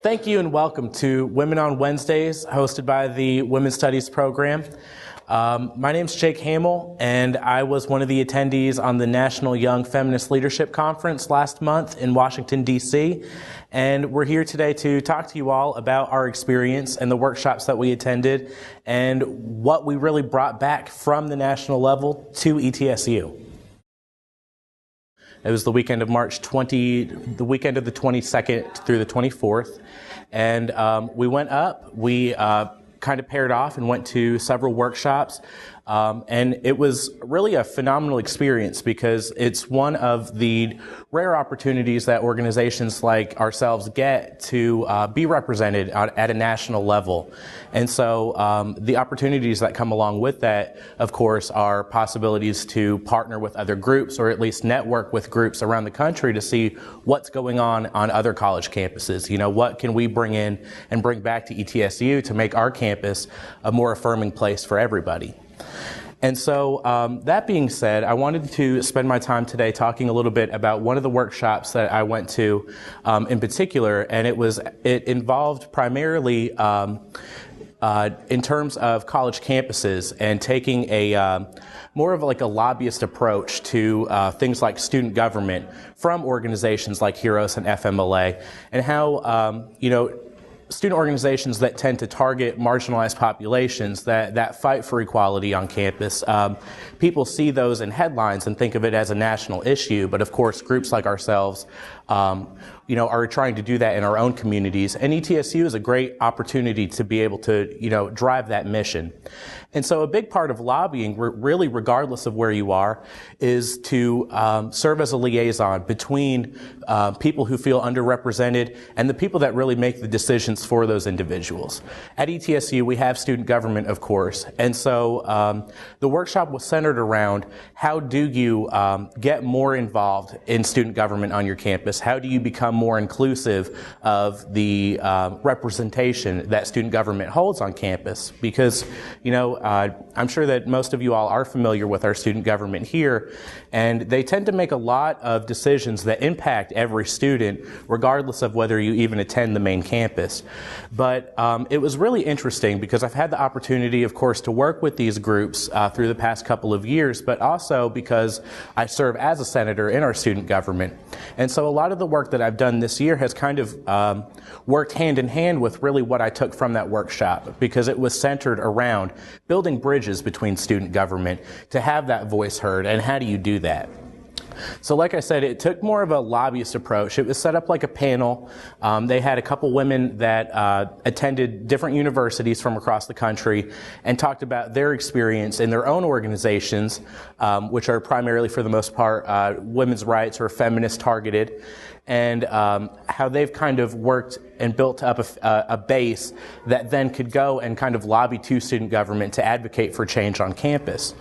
Thank you and welcome to Women on Wednesdays, hosted by the Women's Studies program. My name's Jake Hamill, and I was one of the attendees on the National Young Feminist Leadership Conference last month in Washington, D.C., and we're here today to talk to you all about our experience and the workshops that we attended and what we really brought back from the national level to ETSU. It was the weekend of the weekend of the 22nd through the 24th, and we went up. We kind of paired off and went to several workshops, and it was really a phenomenal experience because it's one of the rare opportunities that organizations like ourselves get to be represented at a national level. And so the opportunities that come along with that, of course, are possibilities to partner with other groups or at least network with groups around the country to see what's going on other college campuses. You know, what can we bring in and bring back to ETSU to make our campus a more affirming place for everybody. And so that being said, I wanted to spend my time today talking a little bit about one of the workshops that I went to in particular, and it involved primarily in terms of college campuses and taking a more of like a lobbyist approach to things like student government from organizations like HEROES and FMLA, and how student organizations that tend to target marginalized populations that fight for equality on campus. People see those in headlines and think of it as a national issue, but of course groups like ourselves are trying to do that in our own communities, and ETSU is a great opportunity to be able to drive that mission. And so a big part of lobbying, really regardless of where you are, is to serve as a liaison between people who feel underrepresented and the people that really make the decisions for those individuals. At ETSU, we have student government, of course, and so the workshop was centered around how do you get more involved in student government on your campus? How do you become more inclusive of the representation that student government holds on campus? Because, I'm sure that most of you all are familiar with our student government here, and they tend to make a lot of decisions that impact every student, regardless of whether you even attend the main campus. But it was really interesting because I've had the opportunity, of course, to work with these groups through the past couple of years, but also because I serve as a senator in our student government. And so a lot of the work that I've done this year has kind of worked hand in hand with really what I took from that workshop, because it was centered around building bridges between student government to have that voice heard, and how do you do that? So like I said, it took more of a lobbyist approach. It was set up like a panel. They had a couple women that attended different universities from across the country and talked about their experience in their own organizations, which are primarily, for the most part, women's rights or feminist targeted, and how they've kind of worked and built up a base that then could go and kind of lobby to student government to advocate for change on campus.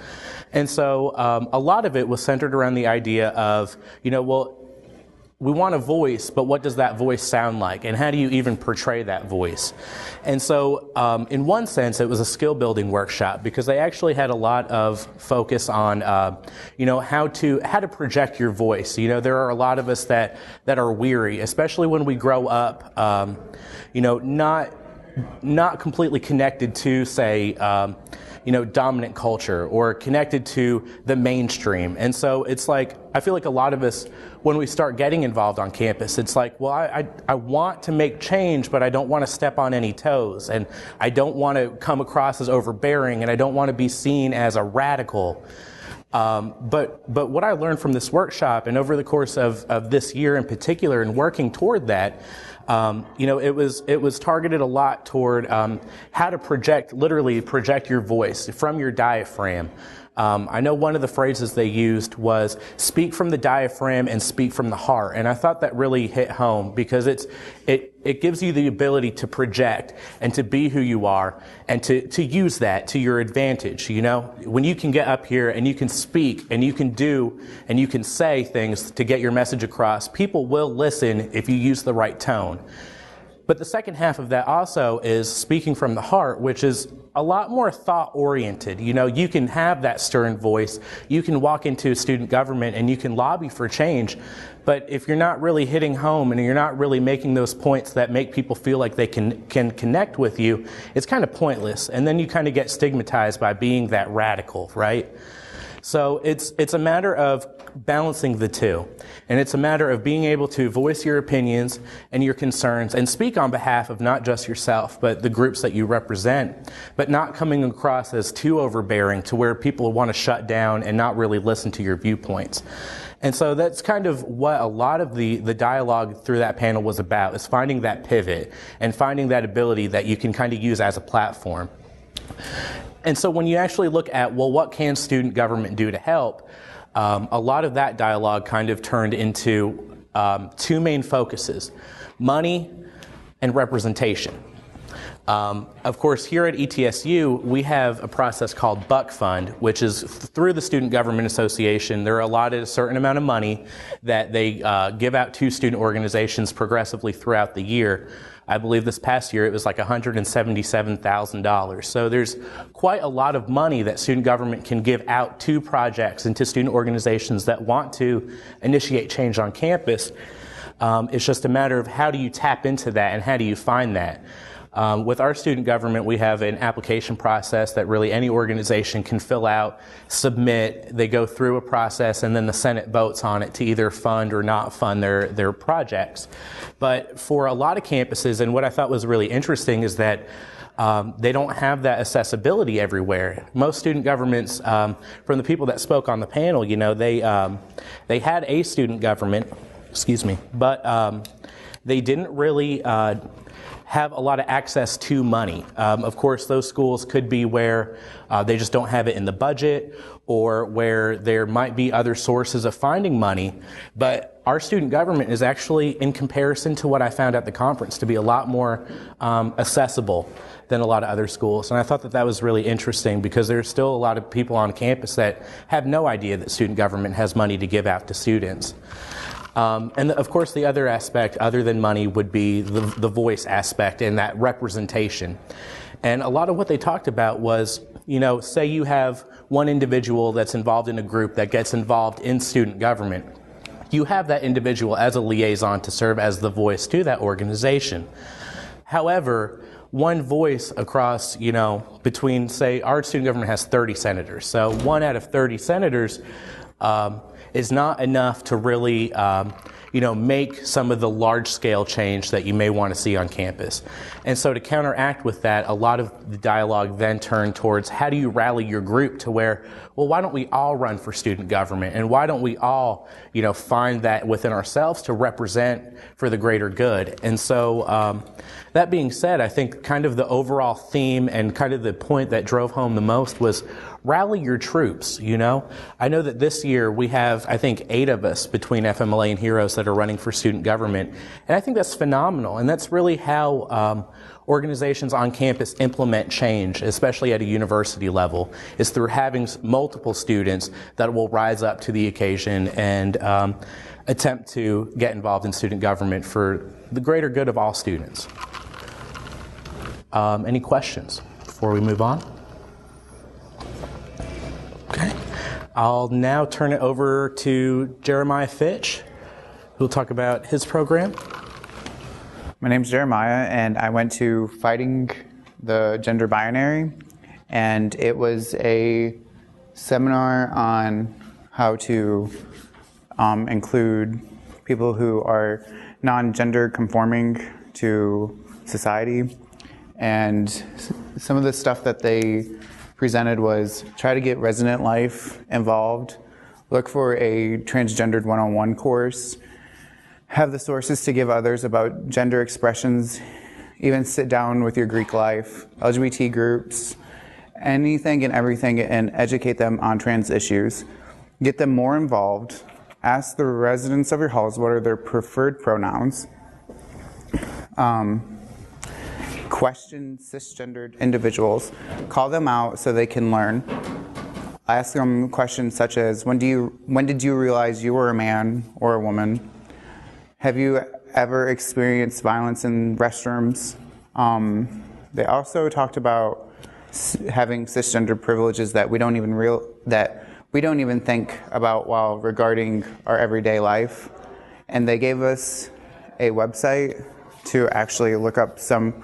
And so a lot of it was centered around the idea of, we want a voice, but what does that voice sound like? And how do you even portray that voice? And so in one sense, it was a skill building workshop because they actually had a lot of focus on, how to project your voice. There are a lot of us that are weary, especially when we grow up, not completely connected to, say, dominant culture or connected to the mainstream. And so it's like, I feel like a lot of us, when we start getting involved on campus, it's like, well, I want to make change, but I don't want to step on any toes, and I don't want to come across as overbearing, and I don't want to be seen as a radical. But what I learned from this workshop, and over the course of this year in particular, and working toward that, it was targeted a lot toward how to literally project your voice from your diaphragm. I know one of the phrases they used was speak from the diaphragm and speak from the heart, and I thought that really hit home because it gives you the ability to project and to be who you are and to use that to your advantage. When you can get up here and you can speak and you can do and you can say things to get your message across, people will listen if you use the right tone. But the second half of that also is speaking from the heart, which is a lot more thought-oriented. You know, you can have that stern voice, you can walk into student government and you can lobby for change, but if you're not really hitting home and you're not really making those points that make people feel like they can connect with you, it's kind of pointless. And then you kind of get stigmatized by being that radical, right? So it's a matter of balancing the two. And it's a matter of being able to voice your opinions and your concerns and speak on behalf of not just yourself, but the groups that you represent, but not coming across as too overbearing to where people want to shut down and not really listen to your viewpoints. And so that's kind of what a lot of the dialogue through that panel was about, is finding that pivot and finding that ability that you can kind of use as a platform. And so when you actually look at, well, what can student government do to help? A lot of that dialogue kind of turned into two main focuses: money and representation. Of course, here at ETSU, we have a process called Buck Fund, which is through the Student Government Association. They're allotted a certain amount of money that they give out to student organizations progressively throughout the year. I believe this past year it was like $177,000. So there's quite a lot of money that student government can give out to projects and to student organizations that want to initiate change on campus. It's just a matter of how do you tap into that and how do you find that. With our student government, we have an application process that really any organization can fill out, submit. They go through a process, and then the Senate votes on it to either fund or not fund their projects. But for a lot of campuses, and what I thought was really interesting is that they don't have that accessibility everywhere. Most student governments, from the people that spoke on the panel, you know, they had a student government, but they didn't really have a lot of access to money. Of course, those schools could be where they just don't have it in the budget, or where there might be other sources of finding money. But our student government is actually, in comparison to what I found at the conference, to be a lot more accessible than a lot of other schools. And I thought that was really interesting, because there's still a lot of people on campus that have no idea that student government has money to give out to students. And of course, the other aspect, other than money, would be the voice aspect and that representation. And a lot of what they talked about was, you know, say you have one individual that's involved in a group that gets involved in student government. You have that individual as a liaison to serve as the voice to that organization. However, one voice across, you know, between, say, our student government has 30 senators. So 1 out of 30 senators is not enough to really, you know, make some of the large-scale change that you may want to see on campus. And so to counteract with that, a lot of the dialogue then turned towards how do you rally your group to where, well, why don't we all run for student government? And why don't we all, you know, find that within ourselves to represent for the greater good? And so that being said, I think kind of the overall theme and kind of the point that drove home the most was rally your troops, you know? I know that this year we have, I think, 8 of us between FMLA and Heroes that are running for student government. And I think that's phenomenal. And that's really how organizations on campus implement change, especially at a university level, is through having multiple students that will rise up to the occasion and attempt to get involved in student government for the greater good of all students. Any questions before we move on? Okay. I'll now turn it over to Jeremiah Fitch, who'll talk about his program. My name's Jeremiah, and I went to Fighting the Gender Binary, and it was a seminar on how to include people who are non-gender conforming to society. And some of the stuff that they presented was try to get resident life involved, look for a transgendered 101 course, have the sources to give others about gender expressions, even sit down with your Greek life, LGBT groups, anything and everything, and educate them on trans issues. Get them more involved. Ask the residents of your halls what are their preferred pronouns. Question cisgendered individuals. Call them out so they can learn. Ask them questions such as, when did you realize you were a man or a woman? Have you ever experienced violence in restrooms. They also talked about having cisgender privileges that we don't even think about while regarding our everyday life. And they gave us a website to actually look up some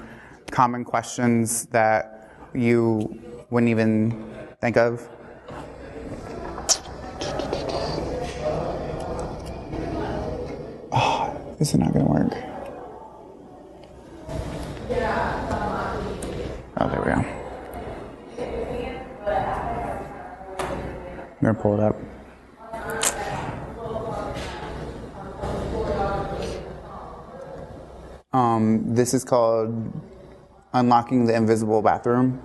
common questions that you wouldn't even think of. Oh, this is not going to work. Oh, there we go. I'm going to pull it up. This is called Unlocking the Invisible Bathroom.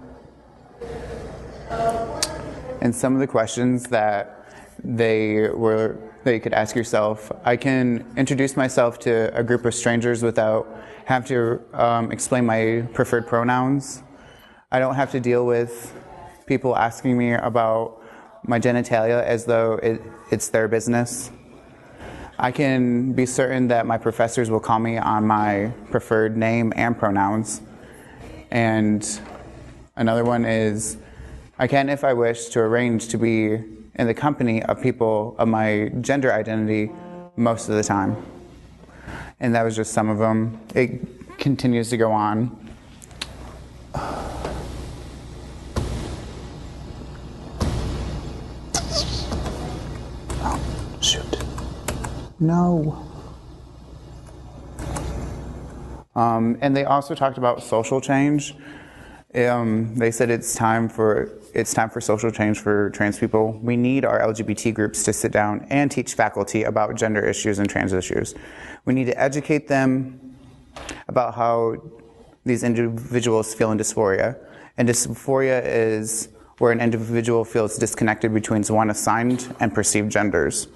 And some of the questions that you could ask yourself: I can introduce myself to a group of strangers without having to explain my preferred pronouns. I don't have to deal with people asking me about my genitalia as though it's their business. I can be certain that my professors will call me on my preferred name and pronouns. And another one is, I can, if I wish, to arrange to be in the company of people of my gender identity most of the time. And that was just some of them. It continues to go on. Oh, shoot. No. And they also talked about social change. They said it's time for social change for trans people. We need our LGBT groups to sit down and teach faculty about gender issues and trans issues. We need to educate them about how these individuals feel in dysphoria. And dysphoria is where an individual feels disconnected between one assigned and perceived genders.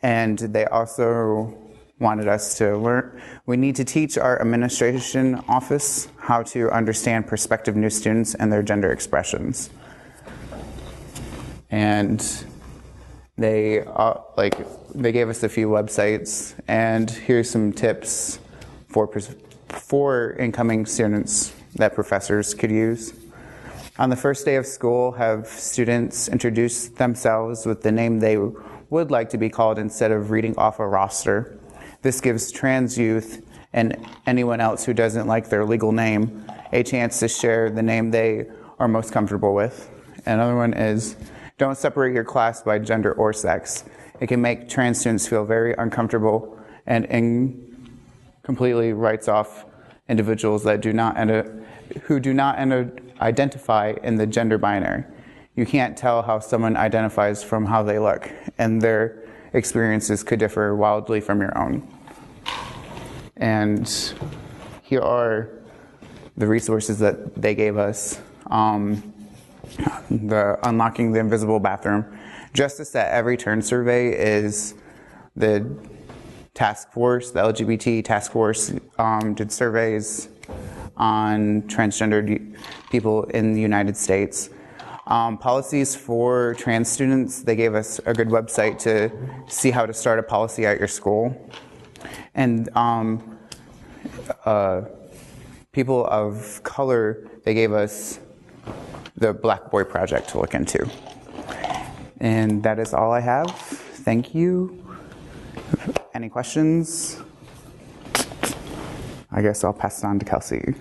And they also wanted us to learn, we need to teach our administration office how to understand prospective new students and their gender expressions. And they gave us a few websites, and here's some tips for incoming students that professors could use. On the first day of school, have students introduce themselves with the name they would like to be called instead of reading off a roster. This gives trans youth and anyone else who doesn't like their legal name a chance to share the name they are most comfortable with. Another one is, don't separate your class by gender or sex. It can make trans students feel very uncomfortable and completely writes off individuals that do not identify in the gender binary. You can't tell how someone identifies from how they look, and their experiences could differ wildly from your own. And here are the resources that they gave us. The Unlocking the Invisible Bathroom. Justice at Every Turn survey is the task force, the LGBT task force did surveys on transgendered people in the United States. Policies for trans students, they gave us a good website to see how to start a policy at your school. And people of color, they gave us the Black Boy Project to look into. And that is all I have. Thank you. Any questions? I guess I'll pass it on to Kelsey.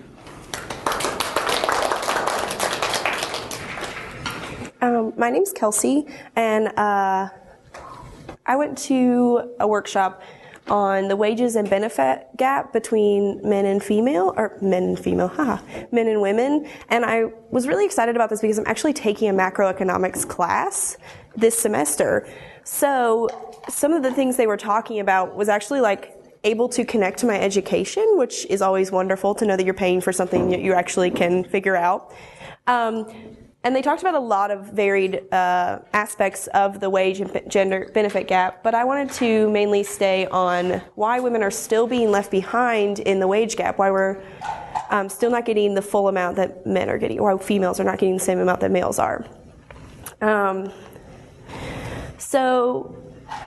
My name's Kelsey, and I went to a workshop on the wages and benefit gap between men and women. And I was really excited about this because I'm actually taking a macroeconomics class this semester. So some of the things they were talking about was actually able to connect to my education, which is always wonderful to know that you're paying for something that you actually can figure out. And they talked about a lot of varied aspects of the wage and gender benefit gap, but I wanted to mainly stay on why women are still being left behind in the wage gap, why we're still not getting the full amount that men are getting, or why females are not getting the same amount that males are. So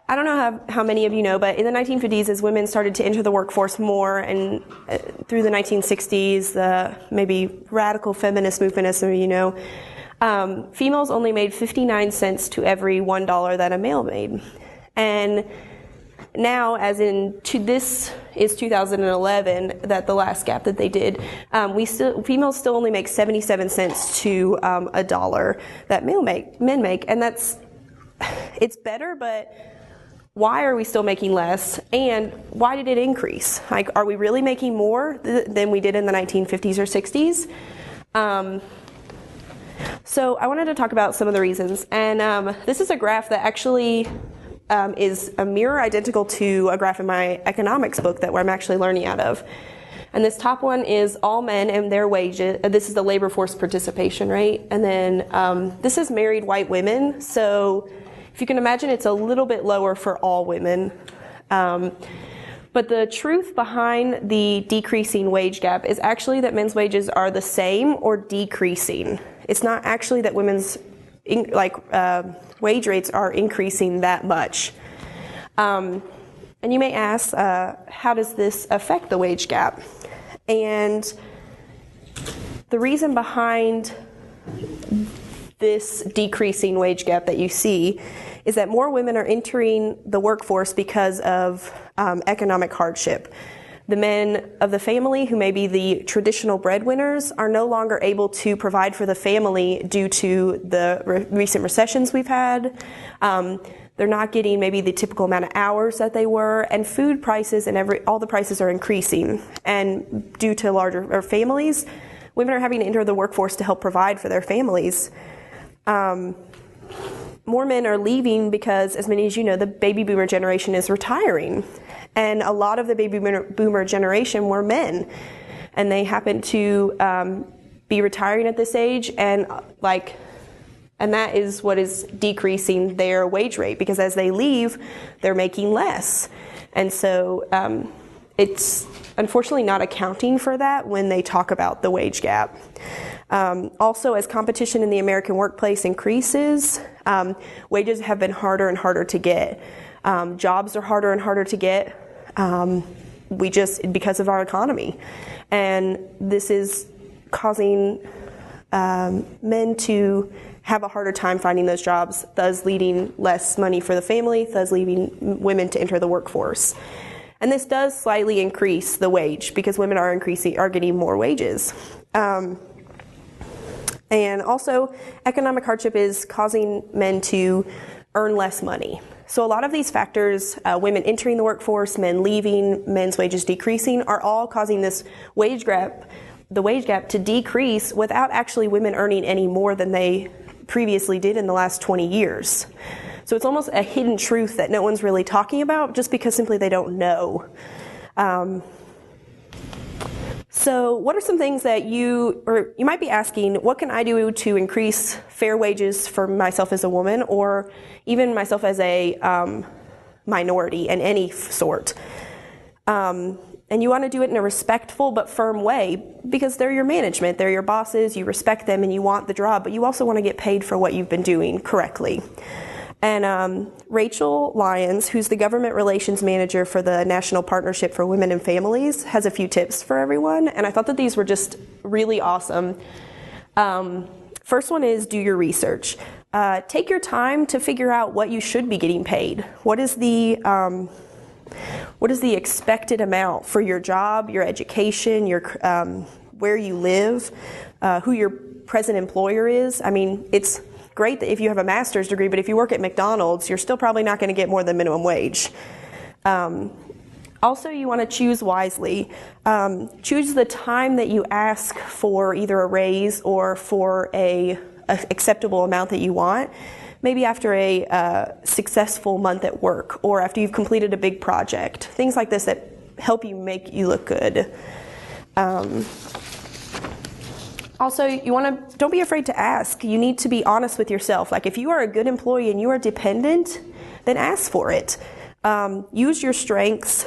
I don't know how many of you know, but in the 1950s, as women started to enter the workforce more, and through the 1960s, the maybe radical feminist movement, as some of you know, females only made 59 cents to every $1 that a male made. And now, as in this is 2011, that the last gap that they did, females still only make 77 cents to a dollar that men make, and it's better, but why are we still making less, and why did it increase? Like, are we really making more than we did in the 1950s or 60s? So I wanted to talk about some of the reasons, and this is a graph that actually is a mirror identical to a graph in my economics book that I'm actually learning out of. And this top one is all men and their wages. This is the labor force participation rate. And then this is married white women. So if you can imagine, it's a little bit lower for all women. But the truth behind the decreasing wage gap is actually that men's wages are the same or decreasing. It's not actually that women's wage rates are increasing that much. And you may ask, how does this affect the wage gap? And the reason behind this decreasing wage gap that you see is that more women are entering the workforce because of economic hardship. The men of the family, who may be the traditional breadwinners, are no longer able to provide for the family due to the recent recessions we've had. They're not getting maybe the typical amount of hours that they were, and food prices and all the prices are increasing. And due to larger families, women are having to enter the workforce to help provide for their families. More men are leaving because, as many as you know, the baby boomer generation is retiring. And a lot of the baby boomer generation were men. And they happen to be retiring at this age, and that is what is decreasing their wage rate, because as they leave, they're making less. And so it's unfortunately not accounting for that when they talk about the wage gap. Also, as competition in the American workplace increases, wages have been harder and harder to get. Jobs are harder and harder to get because of our economy. And this is causing men to have a harder time finding those jobs, thus leading less money for the family, thus leaving women to enter the workforce. And this does slightly increase the wage because women are getting more wages. And also, economic hardship is causing men to earn less money. So a lot of these factors, women entering the workforce, men leaving, men's wages decreasing, are all causing this wage gap to decrease without actually women earning any more than they previously did in the last 20 years. So it's almost a hidden truth that no one's really talking about just because simply they don't know. So what are some things that you might be asking, what can I do to increase fair wages for myself as a woman, or even myself as a minority in any sort? And you want to do it in a respectful but firm way, because they're your management, they're your bosses, you respect them and you want the job, but you also want to get paid for what you've been doing correctly. And Rachel Lyons, who's the government relations manager for the National Partnership for Women and Families, has a few tips for everyone, and I thought that these were just really awesome. First one is do your research. Take your time to figure out what you should be getting paid. What is the expected amount for your job, your education, where you live, who your present employer is? I mean, it's great that if you have a master's degree, but if you work at McDonald's, you're still probably not going to get more than minimum wage. Also, you want to choose wisely. Choose the time that you ask for either a raise or for a acceptable amount that you want. Maybe after a successful month at work, or after you've completed a big project. Things like this that help you make you look good. Also, don't be afraid to ask. You need to be honest with yourself. Like, if you are a good employee and you are dependent, then ask for it. Use your strengths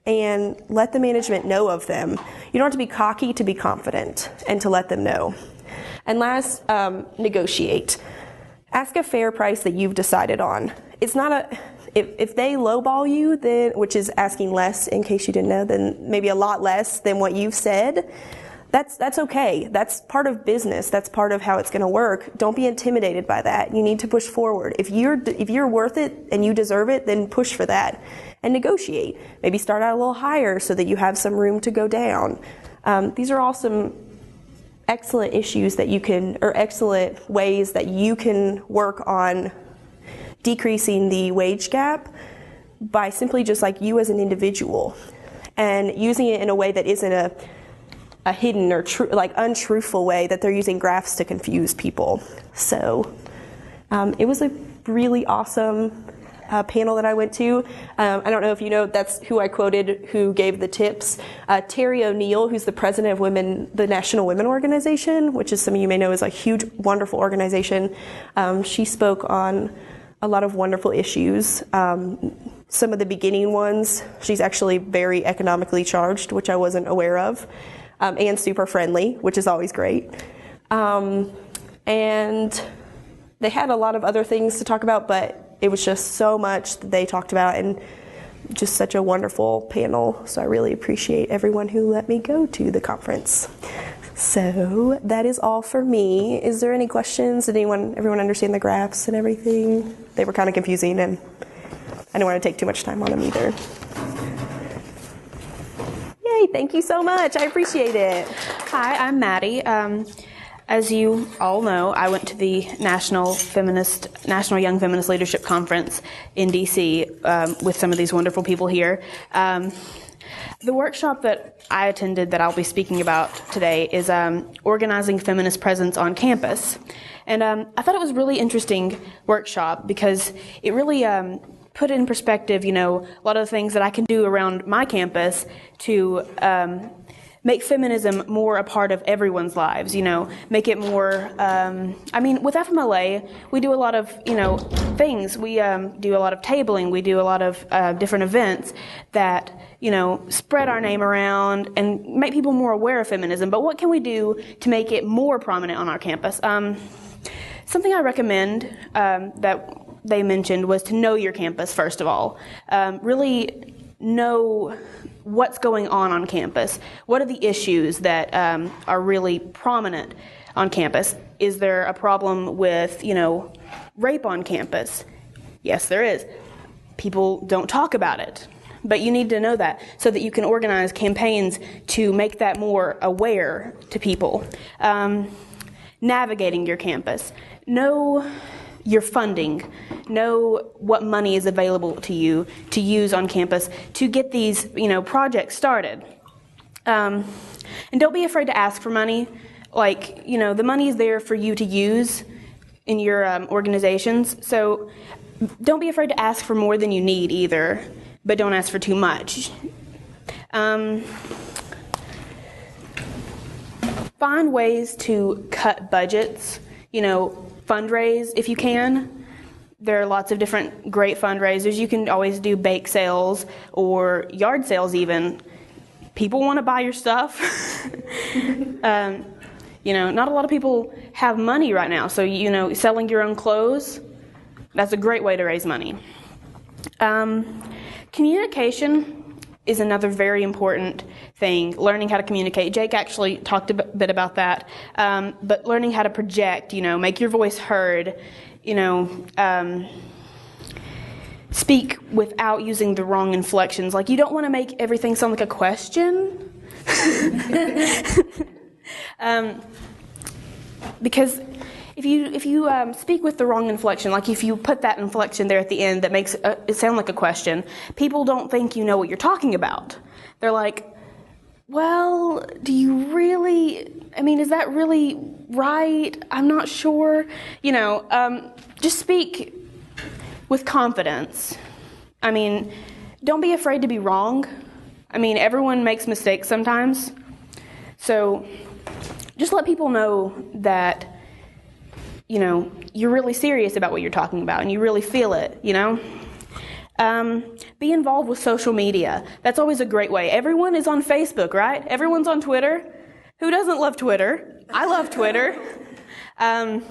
and let the management know of them. You don't have to be cocky to be confident and to let them know. And last, negotiate. Ask a fair price that you've decided on. if they lowball you, then, which is asking less, in case you didn't know, then maybe a lot less than what you've said, that's okay. That's part of business. That's part of how it's going to work. Don't be intimidated by that. You need to push forward. If you're worth it and you deserve it, then push for that and negotiate. Maybe start out a little higher so that you have some room to go down. These are all some excellent issues that you can, or excellent ways that you can work on decreasing the wage gap by simply just like you as an individual and using it in a way that isn't a hidden or untruthful way that they're using graphs to confuse people. So it was a really awesome panel that I went to. I don't know if you know, that's who I quoted who gave the tips. Terry O'Neill, who's the president of the National Women Organization, which is, some of you may know, is a huge, wonderful organization. She spoke on a lot of wonderful issues. Some of the beginning ones, she's actually very economically charged, which I wasn't aware of, and super friendly, which is always great. And they had a lot of other things to talk about, but it was just so much that they talked about, and just such a wonderful panel. So I really appreciate everyone who let me go to the conference. So that is all for me. Is there any questions? Did everyone understand the graphs and everything? They were kind of confusing, and I didn't want to take too much time on them either. Yay, thank you so much. I appreciate it. Hi, I'm Maddie. As you all know, I went to the National Young Feminist Leadership Conference in DC with some of these wonderful people here. The workshop that I attended that I'll be speaking about today is organizing feminist presence on campus. And I thought it was a really interesting workshop because it really put in perspective, a lot of the things that I can do around my campus to make feminism more a part of everyone's lives, make it more, with FMLA, we do a lot of, things. We do a lot of tabling, we do a lot of different events that, spread our name around and make people more aware of feminism. But what can we do to make it more prominent on our campus? Something I recommend that they mentioned was to know your campus, first of all. Really know what's going on campus. What are the issues that are really prominent on campus? Is there a problem with, rape on campus? Yes, there is. People don't talk about it, but you need to know that so that you can organize campaigns to make that more aware to people. Navigating your campus. Know your funding. Know what money is available to you to use on campus to get these, projects started. And don't be afraid to ask for money. The money is there for you to use in your organizations. So don't be afraid to ask for more than you need either, but don't ask for too much. Find ways to cut budgets, fundraise if you can. There are lots of different great fundraisers. You can always do bake sales or yard sales even. People want to buy your stuff. Not a lot of people have money right now. So, selling your own clothes, that's a great way to raise money. Communication is another very important thing, learning how to communicate. Jake actually talked a bit about that, but learning how to project, make your voice heard, speak without using the wrong inflections. You don't want to make everything sound like a question. Because if you speak with the wrong inflection, if you put that inflection there at the end that makes it sound like a question, people don't think you know what you're talking about. They're like, well, do you really, is that really right? I'm not sure. Just speak with confidence. Don't be afraid to be wrong. Everyone makes mistakes sometimes. So just let people know that, you're really serious about what you're talking about and you really feel it, Be involved with social media. That's always a great way. Everyone is on Facebook, right? Everyone's on Twitter. Who doesn't love Twitter? I love Twitter. But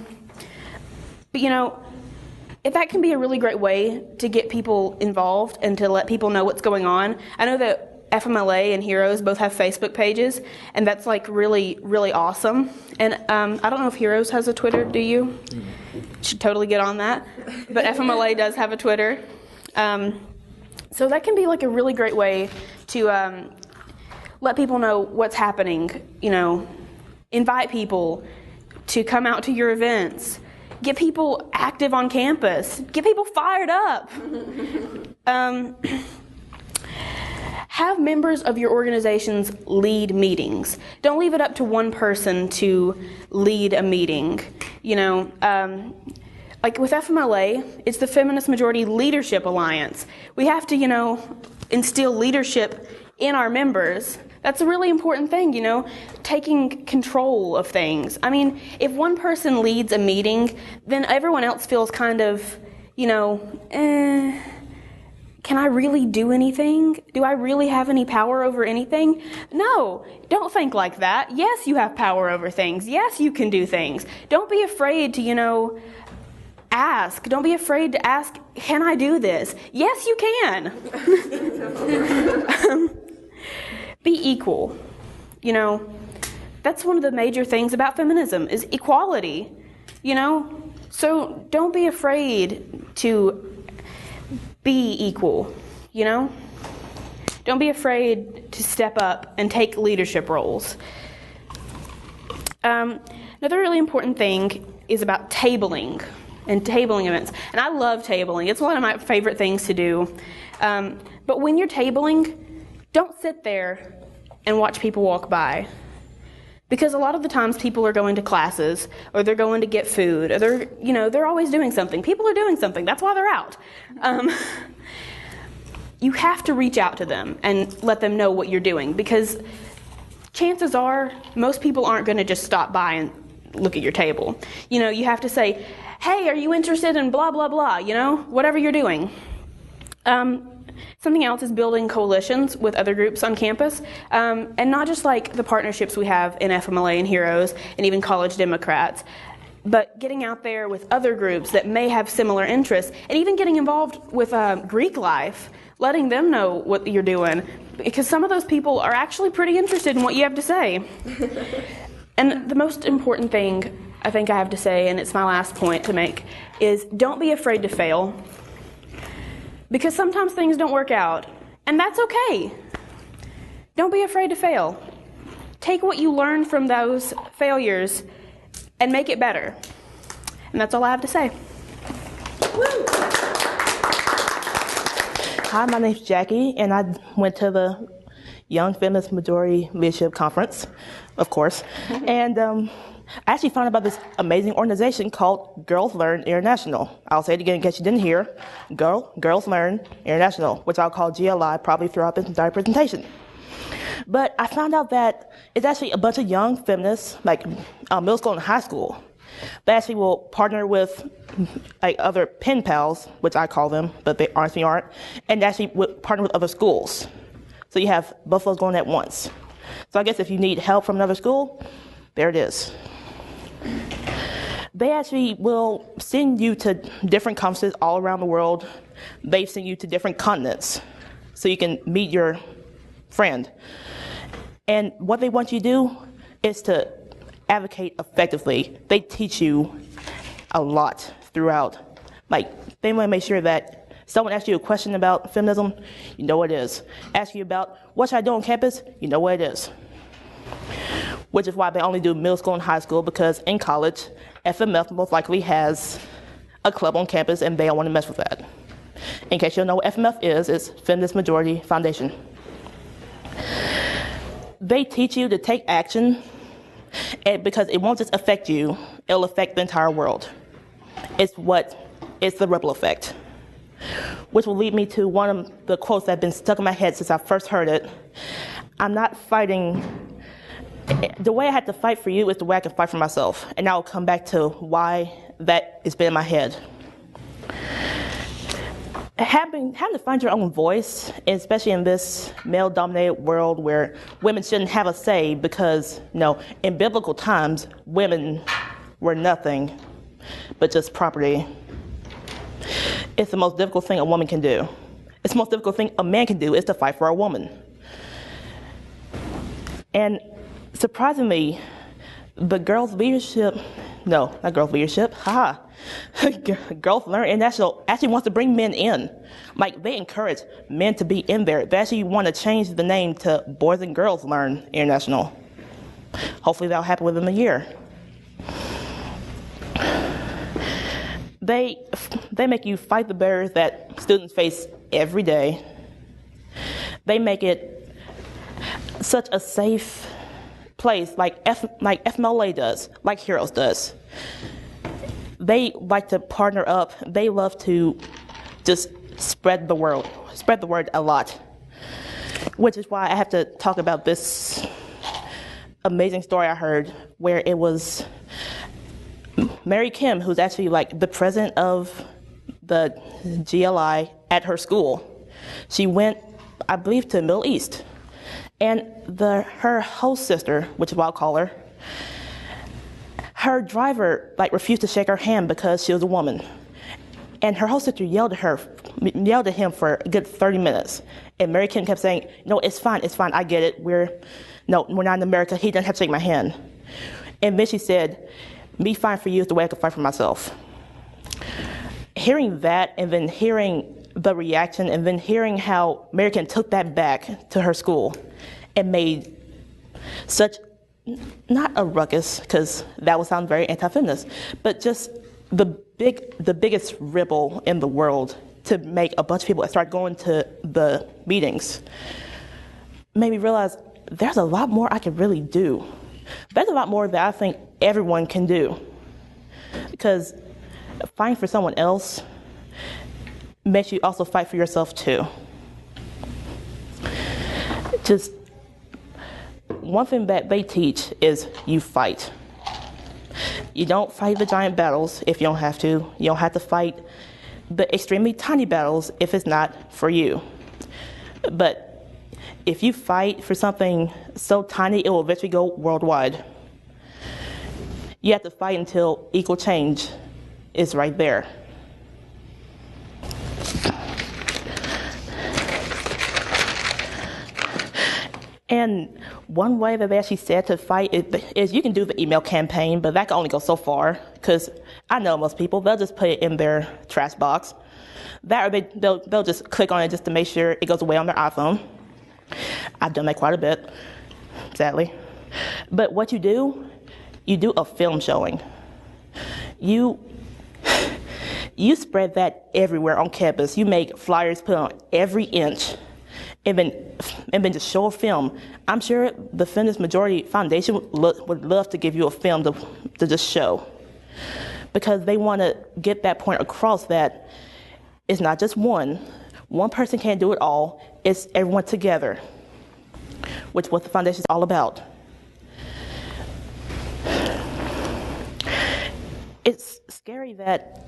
if that can be a really great way to get people involved and to let people know what's going on. I know that FMLA and Heroes both have Facebook pages, and that's like really, really awesome. And I don't know if Heroes has a Twitter, do you? Should totally get on that. But FMLA does have a Twitter. So that can be like a really great way to let people know what's happening, invite people to come out to your events, get people active on campus, get people fired up. Have members of your organizations lead meetings. Don't leave it up to one person to lead a meeting. Like with FMLA, it's the Feminist Majority Leadership Alliance. We have to, instill leadership in our members. That's a really important thing, taking control of things. I mean, if one person leads a meeting, then everyone else feels kind of, can I really do anything? Do I really have any power over anything? No, don't think like that. Yes, you have power over things. Yes, you can do things. Don't be afraid to, ask. Don't be afraid to ask, can I do this? Yes, you can. Be equal. That's one of the major things about feminism is equality. So don't be afraid to be equal, Don't be afraid to step up and take leadership roles. Another really important thing is about tabling and tabling events. And I love tabling. It's one of my favorite things to do. But when you're tabling, don't sit there and watch people walk by. Because a lot of the times people are going to classes, or they're going to get food, or they're always doing something. People are doing something. That's why they're out. You have to reach out to them and let them know what you're doing, because chances are most people aren't going to just stop by and look at your table. You have to say, hey, are you interested in blah, blah, blah, whatever you're doing. Something else is building coalitions with other groups on campus, and not just like the partnerships we have in FMLA and Heroes and even College Democrats, but getting out there with other groups that may have similar interests, and even getting involved with Greek life, letting them know what you're doing, because some of those people are actually pretty interested in what you have to say. And the most important thing I think I have to say, and it's my last point to make, is don't be afraid to fail. Because sometimes things don't work out, and that's okay. Don't be afraid to fail. Take what you learned from those failures and make it better. And that's all I have to say. Hi, my name's Jackie, and I went to the Young Feminist Majority Leadership Conference, of course. And I actually found out about this amazing organization called Girls Learn International. I'll say it again in case you didn't hear. Girls Learn International, which I'll call GLI probably throughout this entire presentation. But I found out that it's actually a bunch of young feminists, like middle school and high school, that actually will partner with like other pen pals, which I call them, but they honestly aren't, and actually partner with other schools. So you have both of those going at once. So I guess if you need help from another school, there it is. They actually will send you to different conferences all around the world. They send you to different continents so you can meet your friend. And what they want you to do is to advocate effectively. They teach you a lot throughout. Like, they want to make sure that someone asks you a question about feminism, you know what it is. Ask you about what should I do on campus, you know what it is. Which is why they only do middle school and high school, because in college, FMF most likely has a club on campus and they don't want to mess with that. In case you don't know what FMF is, it's Feminist Majority Foundation. They teach you to take action, and because it won't just affect you, it'll affect the entire world. It's the ripple effect. Which will lead me to one of the quotes that have been stuck in my head since I first heard it. I'm not fighting. The way I had to fight for you is the way I can fight for myself. And I'll come back to why that has been in my head. Having to find your own voice, especially in this male-dominated world where women shouldn't have a say because, in biblical times, women were nothing but just property. it's the most difficult thing a woman can do. It's the most difficult thing a man can do is to fight for a woman. And surprisingly, the girls' leadership, no, not girls' leadership, Girls Learn International actually wants to bring men in. Like, they encourage men to be in there. They actually want to change the name to Boys and Girls Learn International. Hopefully that'll happen within a year. They make you fight the barriers that students face every day. They make it such a safe place, like FMLA does, like Heroes does. They like to partner up. They love to just spread the word a lot, which is why I have to talk about this amazing story I heard where it was Mary Kim, who's actually like the president of the GLI at her school. She went, I believe, to the Middle East. And her host sister, which is what I'll call her driver refused to shake her hand because she was a woman. And her host sister yelled at him for a good 30 minutes. And Mary Kim kept saying, no, it's fine, I get it. We're not in America, he doesn't have to shake my hand. And then she said, me fighting for you is the way I can fight for myself. Hearing that, and then hearing the reaction, and then hearing how Mary Kim took that back to her school and made such, not a ruckus, because that would sound very anti-feminist, but just the biggest ripple in the world to make a bunch of people start going to the meetings made me realize there's a lot more I can really do. There's a lot more that I think everyone can do. Because fighting for someone else makes you also fight for yourself too. Just one thing that they teach is you fight. You don't fight the giant battles if you don't have to. You don't have to fight the extremely tiny battles if it's not for you. But if you fight for something so tiny, it will eventually go worldwide. You have to fight until equal change is right there. And one way that they actually said to fight is you can do the email campaign, but that can only go so far, because I know most people, they'll just put it in their trash box. That or they'll just click on it just to make sure it goes away on their iPhone. I've done that quite a bit, sadly. But what you do a film showing. You spread that everywhere on campus. You make flyers put on every inch, and then just show a film. I'm sure the Feminist Majority Foundation would love to give you a film to just show, because they want to get that point across that it's not just one person can't do it all. It's everyone together, which is what the foundation is all about. It's scary that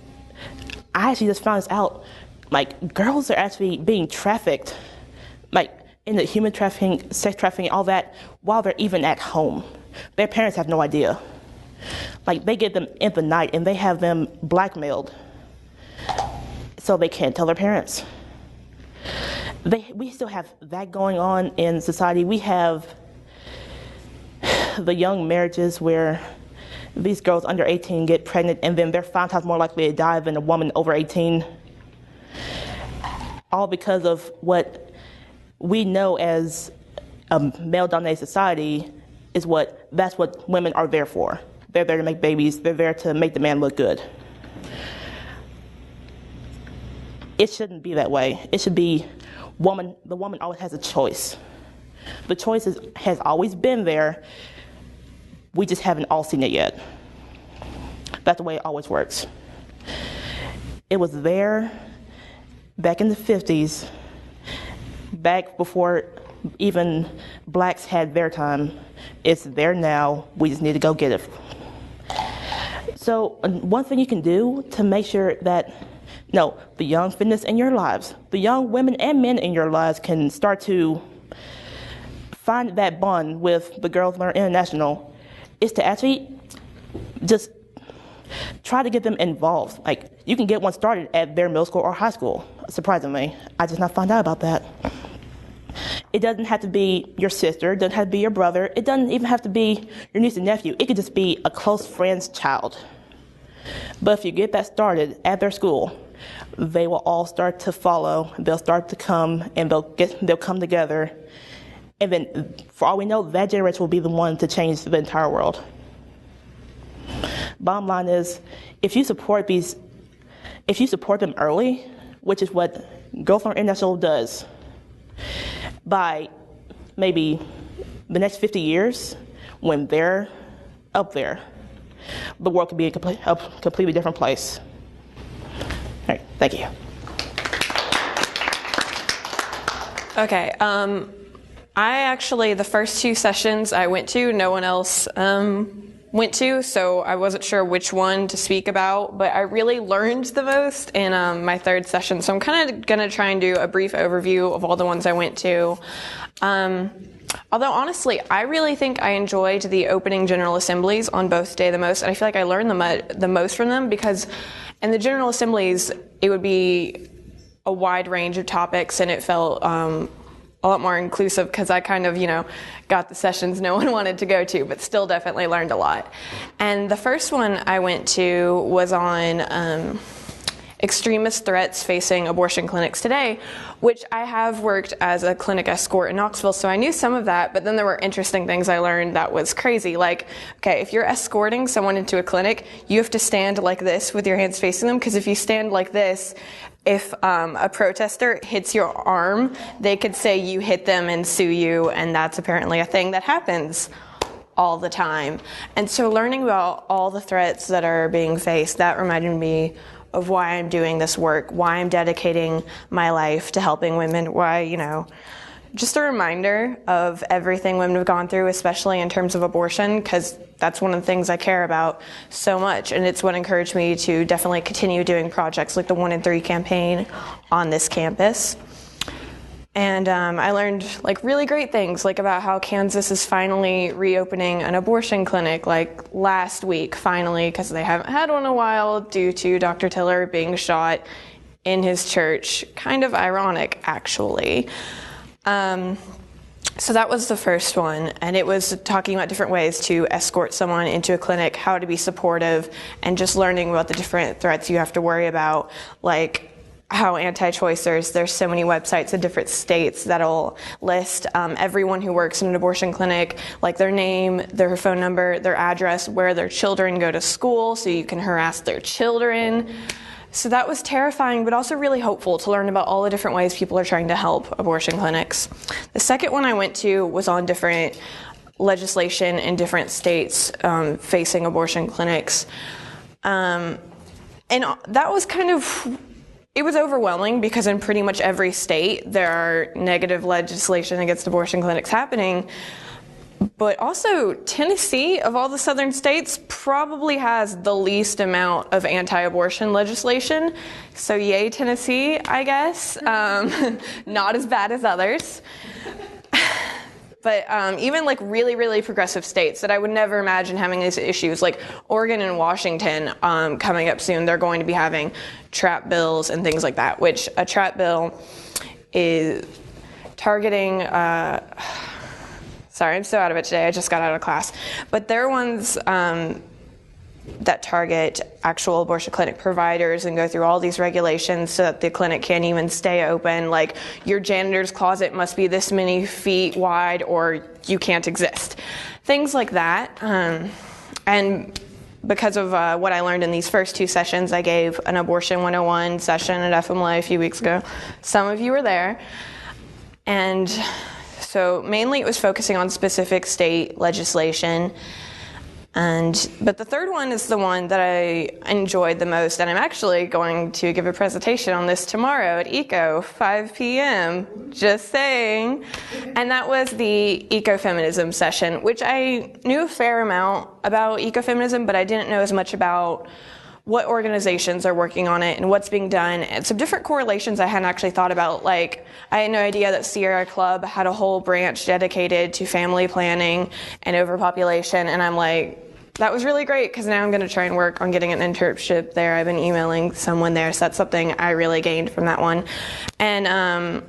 I actually just found this out. Like, girls are actually being trafficked, like in the human trafficking, sex trafficking, all that, while they're even at home. Their parents have no idea. Like, they get them in the night and they have them blackmailed so they can't tell their parents. We still have that going on in society. We have the young marriages where these girls under 18 get pregnant and then they're 5 times more likely to die than a woman over 18. All because of what we know as a male-dominated society that's what women are there for. They're there to make babies. They're there to make the man look good. It shouldn't be that way. It should be the woman always has a choice. The choice has always been there. We just haven't all seen it yet. That's the way it always works. It was there back in the 50s, back before even blacks had their time. It's there now. We just need to go get it. So one thing you can do to make sure that the young feminists in your lives, the young women and men in your lives can start to find that bond with the Girls Learn International is to actually just try to get them involved. Like, you can get one started at their middle school or high school, surprisingly. I just not found out about that. It doesn't have to be your sister, it doesn't have to be your brother, it doesn't even have to be your niece and nephew. It could just be a close friend's child. But if you get that started at their school, they will all start to follow, they'll start to come, and they'll come together. And then, for all we know, that generation will be the one to change the entire world. Bottom line is, if you support them early, which is what Girls Learn International does, by maybe the next 50 years, when they're up there, the world could be a completely different place. All right, thank you. Okay, I actually, the first 2 sessions I went to, no one else went to, so I wasn't sure which one to speak about, but I really learned the most in my 3rd session, so I'm kind of going to try and do a brief overview of all the ones I went to. Although honestly, I really think I enjoyed the opening General Assemblies on both day the most, and I feel like I learned the most from them, because in the General Assemblies, it would be a wide range of topics, and it felt a lot more inclusive, because I kind of, got the sessions no one wanted to go to, but still definitely learned a lot. And the first one I went to was on extremist threats facing abortion clinics today, which I have worked as a clinic escort in Knoxville, so I knew some of that, but then there were interesting things I learned that was crazy. Like, okay, if you're escorting someone into a clinic, you have to stand like this with your hands facing them, because if you stand like this, if a protester hits your arm, they could say you hit them and sue you, and that's apparently a thing that happens all the time. And so learning about all the threats that are being faced, that reminded me of why I'm doing this work, why I'm dedicating my life to helping women, why, just a reminder of everything women have gone through, especially in terms of abortion, because that's one of the things I care about so much, and it's what encouraged me to definitely continue doing projects like the 1 in 3 campaign on this campus. And I learned really great things, about how Kansas is finally reopening an abortion clinic last week, finally, because they haven't had one in a while due to Dr. Tiller being shot in his church. Kind of ironic, actually. So that was the first one, and it was talking about different ways to escort someone into a clinic, how to be supportive, and just learning about the different threats you have to worry about, like how anti-choicers, there's so many websites in different states that'll list everyone who works in an abortion clinic, like their name, their phone number, their address, where their children go to school, so you can harass their children. So that was terrifying, but also really hopeful to learn about all the different ways people are trying to help abortion clinics. The second one I went to was on different legislation in different states facing abortion clinics. And that was it was overwhelming, because in pretty much every state there are negative legislation against abortion clinics happening. But also, Tennessee, of all the southern states, probably has the least amount of anti-abortion legislation. So yay, Tennessee, I guess. Not as bad as others. But even really, really progressive states that I would never imagine having these issues, like Oregon and Washington coming up soon, they're going to be having trap bills and things like that, which a trap bill is targeting... Sorry, I'm so out of it today. I just got out of class. But they're ones that target actual abortion clinic providers and go through all these regulations so that the clinic can't even stay open. Like, your janitor's closet must be this many feet wide or you can't exist. Things like that. And because of what I learned in these first 2 sessions, I gave an Abortion 101 session at FMLA a few weeks ago. Some of you were there. And... so mainly it was focusing on specific state legislation. But the third one is the one that I enjoyed the most, and I'm actually going to give a presentation on this tomorrow at ECO, 5 p.m., just saying. And that was the ecofeminism session, which I knew a fair amount about ecofeminism, but I didn't know as much about what organizations are working on it and what's being done, and some different correlations I hadn't actually thought about. Like, I had no idea that Sierra Club had a whole branch dedicated to family planning and overpopulation, and I'm like, that was really great because now I'm going to try and work on getting an internship there. I've been emailing someone there, so that's something I really gained from that one. And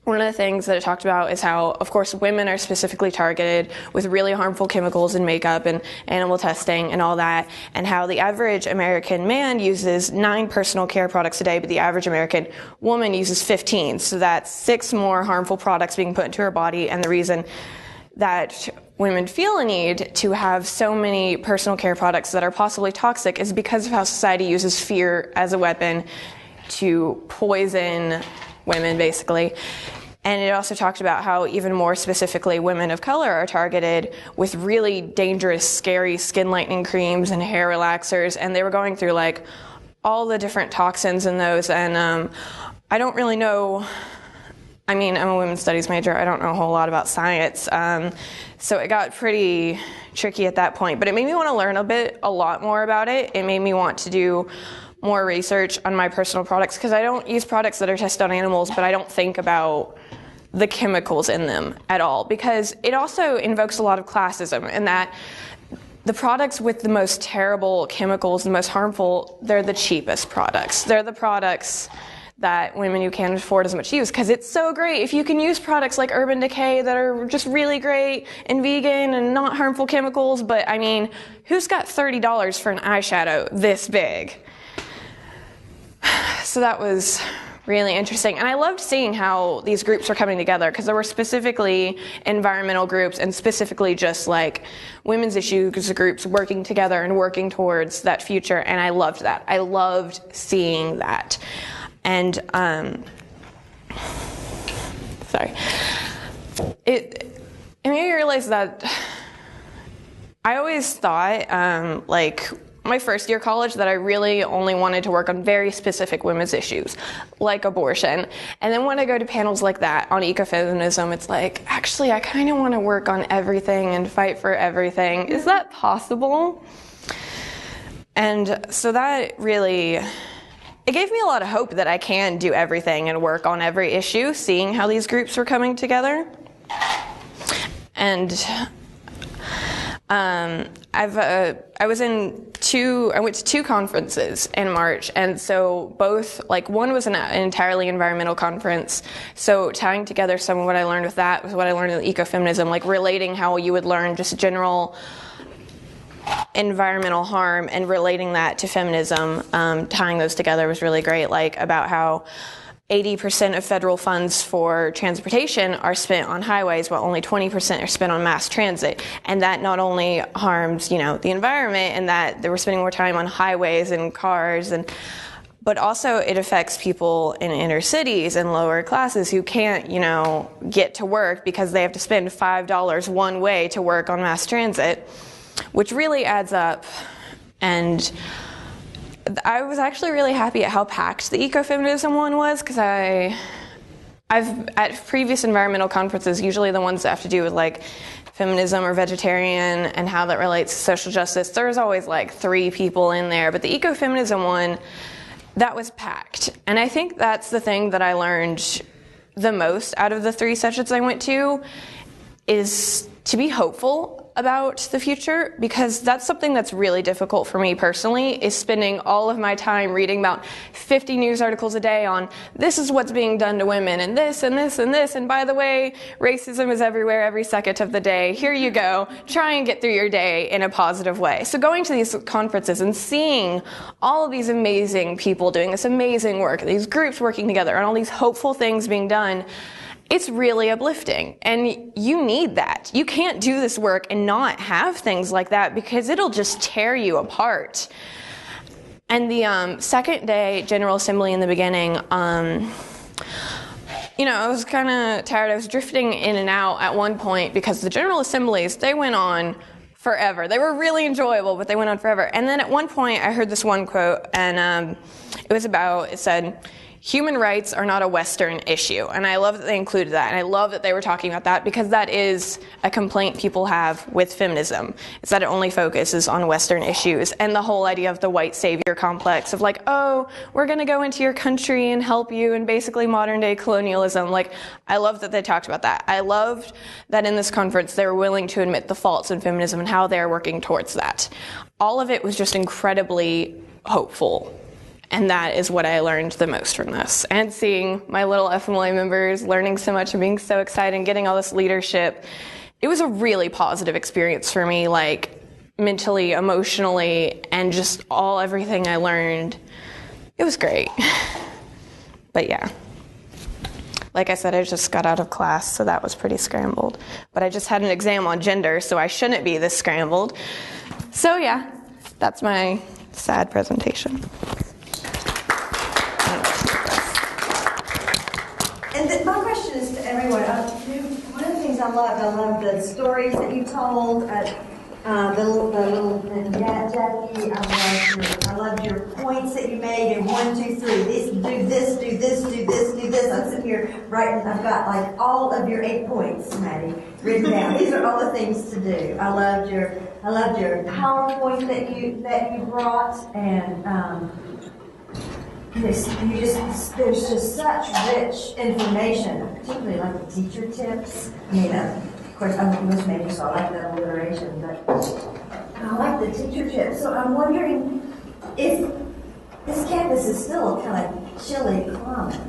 one of the things that it talked about is how, of course, women are specifically targeted with really harmful chemicals in makeup and animal testing and all that, and how the average American man uses 9 personal care products a day, but the average American woman uses 15. So that's 6 more harmful products being put into her body, and the reason that women feel a need to have so many personal care products that are possibly toxic is because of how society uses fear as a weapon to poison women, basically. And it also talked about how even more specifically women of color are targeted with really dangerous, scary skin lightening creams and hair relaxers, and they were going through like all the different toxins in those, and I don't really know. I mean, I'm a women's studies major. I don't know a whole lot about science, so it got pretty tricky at that point. But it made me want to learn a lot more about it. It made me want to do more research on my personal products, because I don't use products that are tested on animals, but I don't think about the chemicals in them at all, because it also invokes a lot of classism in that the products with the most terrible chemicals, the most harmful, they're the cheapest products. They're the products that women who can't afford as much use, because it's so great if you can use products like Urban Decay that are just really great and vegan and not harmful chemicals. But I mean, who's got $30 for an eyeshadow this big? So that was really interesting. And I loved seeing how these groups were coming together, because there were specifically environmental groups and specifically just like women's issues groups working together and working towards that future. And I loved that. I loved seeing that. And, sorry. It made me realize that I always thought, like, my first year college, that I really only wanted to work on very specific women's issues, like abortion. And then when I go to panels like that on ecofeminism, it's like, actually, I kind of want to work on everything and fight for everything. Is that possible? And so that really, it gave me a lot of hope that I can do everything and work on every issue, seeing how these groups were coming together. And I went to 2 conferences in March, and so both, like, one was an entirely environmental conference, so tying together some of what I learned with that was what I learned in ecofeminism, like relating how you would learn just general environmental harm and relating that to feminism, tying those together was really great, like about how 80% of federal funds for transportation are spent on highways, while only 20% are spent on mass transit. And that not only harms, the environment, and that they were spending more time on highways and cars, but also it affects people in inner cities and lower classes who can't, get to work because they have to spend $5 one way to work on mass transit, which really adds up. And I was actually really happy at how packed the ecofeminism one was, because I've at previous environmental conferences, usually the ones that have to do with like feminism or vegetarian and how that relates to social justice, there's always like 3 people in there, but the ecofeminism one, that was packed. And I think that's the thing that I learned the most out of the 3 sessions I went to, is to be hopeful about the future, because that's something that's really difficult for me personally, is spending all of my time reading about 50 news articles a day on this is what's being done to women and this and this and this, and by the way, racism is everywhere every second of the day. Here you go. Try and get through your day in a positive way. So going to these conferences and seeing all of these amazing people doing this amazing work, these groups working together, and all these hopeful things being done, it's really uplifting, and you need that. You can't do this work and not have things like that, because it'll just tear you apart. And the second day General Assembly in the beginning, I was kind of tired. I was drifting in and out at one point, because the General Assemblies, they went on forever. They were really enjoyable, but they went on forever. And then at one point I heard this one quote, and it said, human rights are not a Western issue. And I love that they included that. And I love that they were talking about that, because that is a complaint people have with feminism. It's that it only focuses on Western issues. And the whole idea of the white savior complex of like, oh, we're going to go into your country and help you, and basically modern day colonialism. Like, I love that they talked about that. I loved that in this conference they were willing to admit the faults in feminism and how they're working towards that. All of it was just incredibly hopeful. And that is what I learned the most from this. And seeing my little FMLA members learning so much and being so excited and getting all this leadership, it was a really positive experience for me, like mentally, emotionally, and just everything I learned. It was great. But yeah, like I said, I just got out of class, so that was pretty scrambled. But I just had an exam on gender, so I shouldn't be this scrambled. So yeah, that's my sad presentation. And my question is to everyone. One of the things I loved the stories that you told, the little Jackie. I loved your points that you made in 1, 2, 3. This, do this, do this, do this, do this. I'm sitting here writing. I've got like all of your 8 points, Maddie, written down. These are all the things to do. I loved your PowerPoint that you brought, and there's just such rich information, particularly like the teacher tips. I mean, of course, I'm an English major, so I like that alliteration, but I like the teacher tips. So I'm wondering if this campus is still a kind of chilly climate,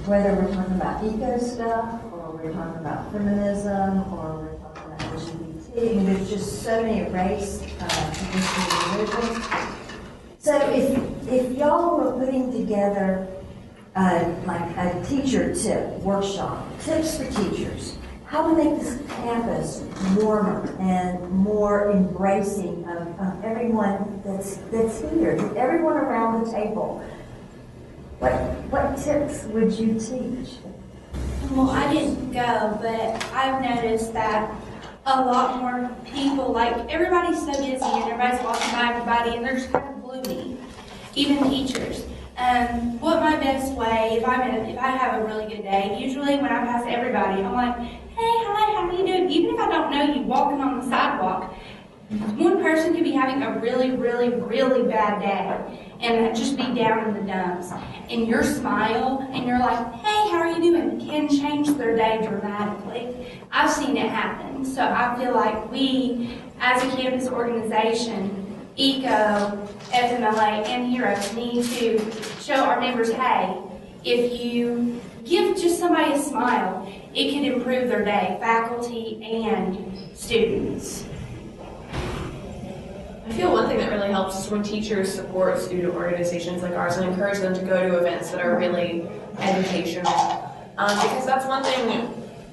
whether we're talking about eco stuff, or we're talking about feminism, or we're talking about LGBT. I mean, there's just so many race, religion. So if y'all were putting together like a teacher tip workshop, tips for teachers, how to make this campus warmer and more embracing of everyone that's here, everyone around the table, what tips would you teach? Well, I didn't go, but I've noticed that a lot more people, like, everybody's so busy and everybody's walking by everybody and they're just kind of gloomy, even teachers. What my best way, if I have a really good day, usually when I pass everybody, I'm like, hey, hi, how are you doing? Even if I don't know you, walking on the sidewalk, one person could be having a really, really, really bad day and just be down in the dumps. And your smile and you're like, hey, how are you doing? Can change their day dramatically. I've seen it happen. So I feel like we, as a campus organization, ECO, FMLA, and HERO, need to show our members, hey, if you give just somebody a smile, it can improve their day, faculty and students. I feel one thing that really helps is when teachers support student organizations like ours and encourage them to go to events that are really educational. Because that's one thing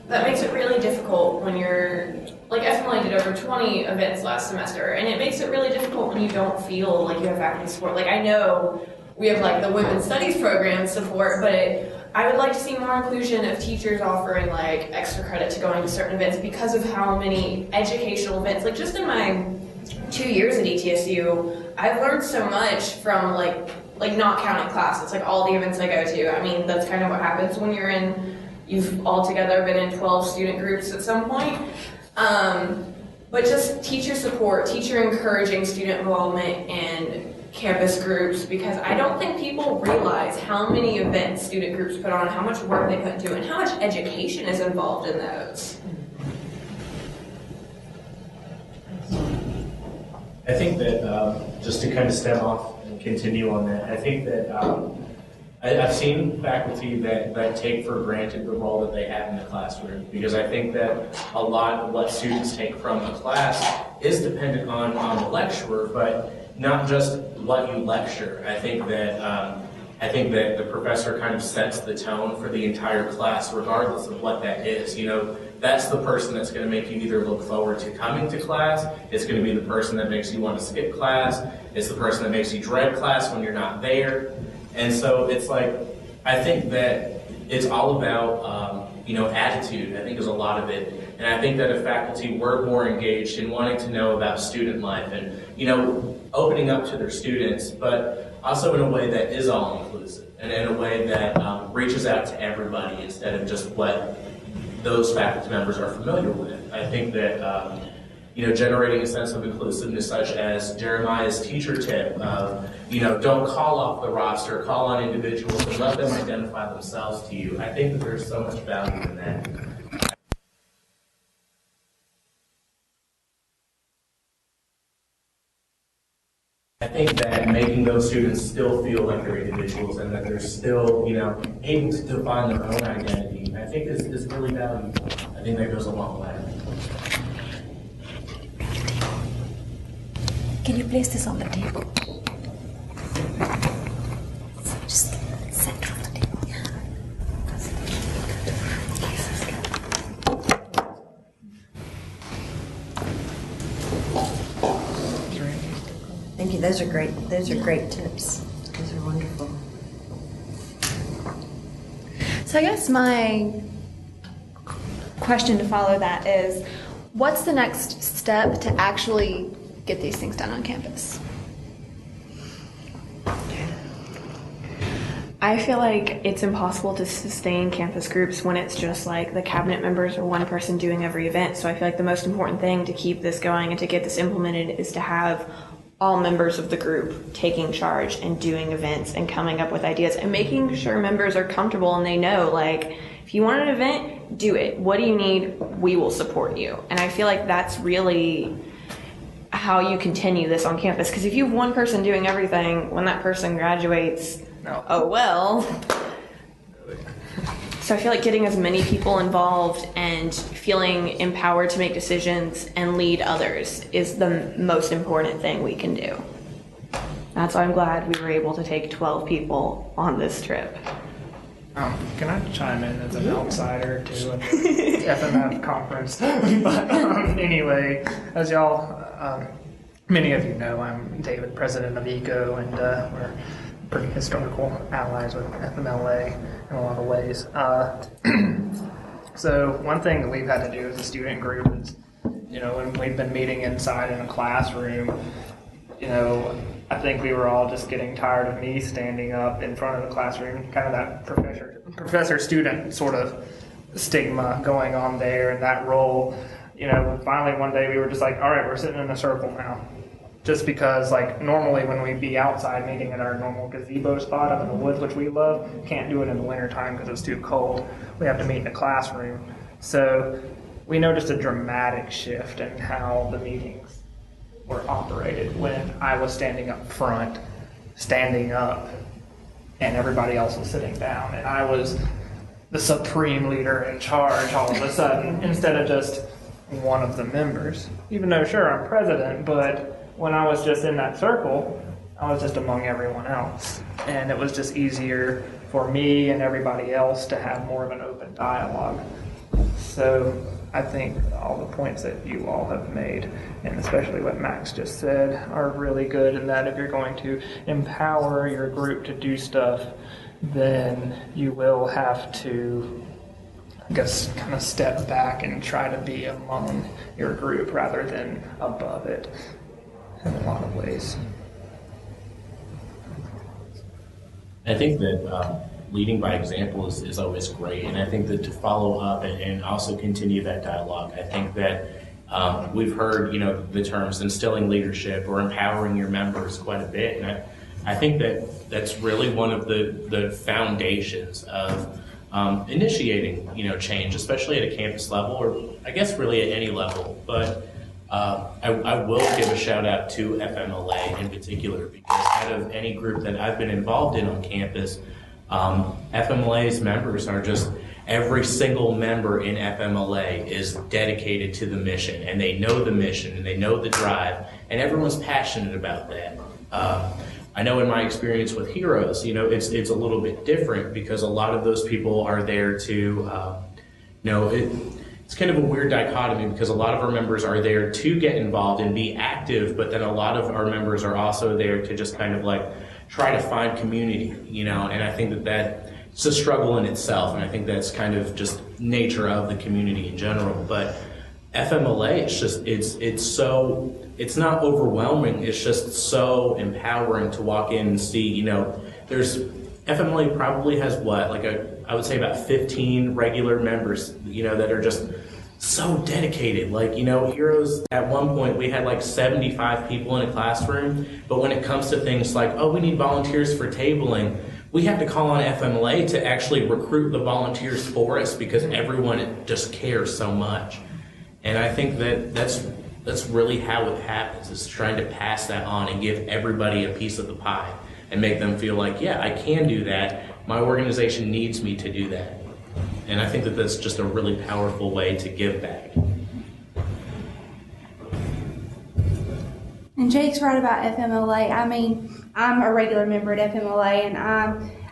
that makes it really difficult when you're, like FMLA did over 20 events last semester, and it makes it really difficult when you don't feel like you have faculty support. Like, I know we have like the Women's Studies program support, but I would like to see more inclusion of teachers offering like extra credit to going to certain events because of how many educational events, like just in my 2 years at ETSU, I've learned so much from like not counting classes, like all the events I go to. I mean, that's kind of what happens when you've all together been in 12 student groups at some point. But just teacher support, teacher encouraging student involvement and campus groups, because I don't think people realize how many events student groups put on, how much work they put into, and how much education is involved in those. I think that just to kind of stem off and continue on that, I think that I've seen faculty that take for granted the role that they have in the classroom, because I think that a lot of what students take from a class is dependent on the lecturer, but not just what you lecture. I think that the professor kind of sets the tone for the entire class, regardless of what that is. You know, that's the person that's going to make you either look forward to coming to class. It's going to be the person that makes you want to skip class. It's the person that makes you dread class when you're not there. And so it's like, I think that it's all about, attitude, I think is a lot of it. And I think that if faculty were more engaged in wanting to know about student life and, opening up to their students, but also in a way that is all inclusive and in a way that reaches out to everybody instead of just what those faculty members are familiar with. I think that generating a sense of inclusiveness, such as Jeremiah's teacher tip of, don't call off the roster, call on individuals and let them identify themselves to you. I think that there's so much value in that. I think that making those students still feel like they're individuals and that they're still, able to define their own identity, I think is really valuable. I think that goes a long way. Can you place this on the table? Just center of the table. Thank you. Those are great. Those are great tips. Those are wonderful. So I guess my question to follow that is, what's the next step to actually get these things done on campus? I feel like it's impossible to sustain campus groups when it's just like the cabinet members or one person doing every event. So I feel like the most important thing to keep this going and to get this implemented is to have all members of the group taking charge and doing events and coming up with ideas and making sure members are comfortable and they know, like, if you want an event, do it. What do you need? We will support you. And I feel like that's really how you continue this on campus. Because if you have one person doing everything, when that person graduates, oh well. So I feel like getting as many people involved and feeling empowered to make decisions and lead others is the most important thing we can do. That's why I'm glad we were able to take 12 people on this trip. Can I chime in as an outsider to the FMF conference? But anyway, as y'all, many of you know, I'm David, president of ECO, and we're pretty historical allies with FMLA in a lot of ways. So one thing that we've had to do as a student group is, when we've been meeting inside in a classroom, I think we were all just getting tired of me standing up in front of the classroom, kind of that professor-student sort of stigma going on there and that role. Finally one day we were just like, all right, we're sitting in a circle now. Just because, like, normally when we'd be outside meeting at our normal gazebo spot up in the woods, which we love, can't do it in the wintertime because it's too cold. We have to meet in a classroom. So we noticed a dramatic shift in how the meetings were operated when I was standing up front, standing up, and everybody else was sitting down. And I was the supreme leader in charge all of a sudden, instead of just one of the members. Even though, sure, I'm president, but when I was just in that circle, I was just among everyone else. And it was just easier for me and everybody else to have more of an open dialogue. So I think all the points that you all have made, and especially what Max just said, are really good in that if you're going to empower your group to do stuff, then you will have to, I guess, kind of step back and try to be among your group rather than above it in a lot of ways. I think that leading by example is always great, and I think that to follow up and also continue that dialogue, I think that we've heard the terms instilling leadership or empowering your members quite a bit, and I think that that's really one of the foundations of initiating change, especially at a campus level, or I guess really at any level. But I will give a shout out to FMLA in particular, because out of any group that I've been involved in on campus, FMLA's members are just, every single member in FMLA is dedicated to the mission, and they know the mission, and they know the drive, and everyone's passionate about that. I know in my experience with Heroes, it's a little bit different, because a lot of those people are there to, it's kind of a weird dichotomy, because a lot of our members are there to get involved and be active, but then a lot of our members are also there to just kind of like try to find community, and I think that it's a struggle in itself, and I think that's kind of just nature of the community in general. But FMLA, it's not overwhelming. It's just so empowering to walk in and see, FMLA probably has I would say about 15 regular members, that are just so dedicated. Heroes, at one point we had 75 people in a classroom, but when it comes to things like, we need volunteers for tabling, we have to call on FMLA to actually recruit the volunteers for us because everyone just cares so much. And I think that's really how it happens, is trying to pass that on and give everybody a piece of the pie and make them feel like, yeah, I can do that. My organization needs me to do that. And I think that that's just a really powerful way to give back. And Jake's right about FMLA. I mean, I'm a regular member at FMLA, and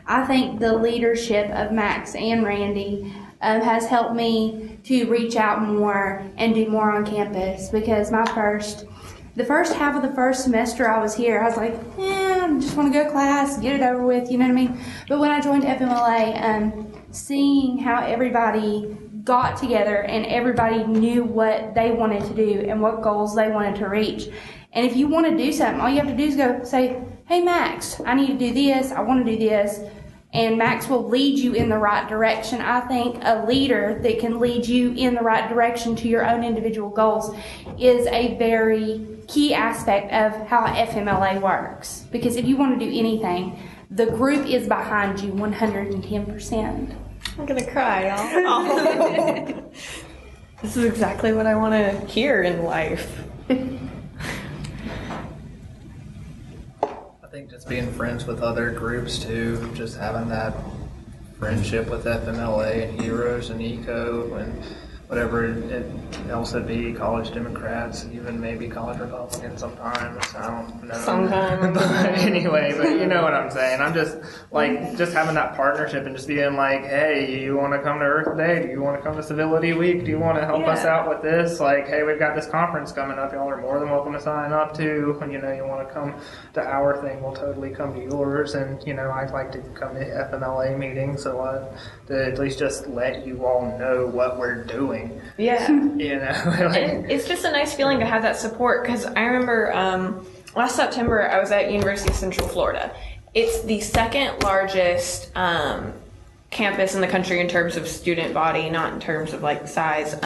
I think the leadership of Max and Randy has helped me to reach out more and do more on campus, because the first half of the first semester I was here, I was like, I just want to go to class, get it over with, you know what I mean? But when I joined FMLA, seeing how everybody got together and everybody knew what they wanted to do and what goals they wanted to reach. And if you want to do something, all you have to do is go say, hey, Max, I need to do this, I want to do this. And Max will lead you in the right direction. I think a leader that can lead you in the right direction to your own individual goals is a very key aspect of how FMLA works. Because if you want to do anything, the group is behind you 110%. I'm going to cry, y'all. This is exactly what I want to hear in life. I think just being friends with other groups too, just having that friendship with FMLA and Heroes and ECO and whatever else it be, college Democrats, even maybe college Republicans sometimes. I don't know. Sometimes. But anyway, but you know what I'm saying. I'm just just having that partnership and just being like, hey, you want to come to Earth Day? Do you want to come to Civility Week? Do you want to help us out with this? Hey, we've got this conference coming up. Y'all are more than welcome to sign up to. You want to come to our thing, we'll totally come to yours. And, I'd like to come to FMLA meetings to at least just let you all know what we're doing. Yeah. And it's just a nice feeling to have that support, because I remember last September I was at University of Central Florida. It's the second largest campus in the country in terms of student body, not in terms of size.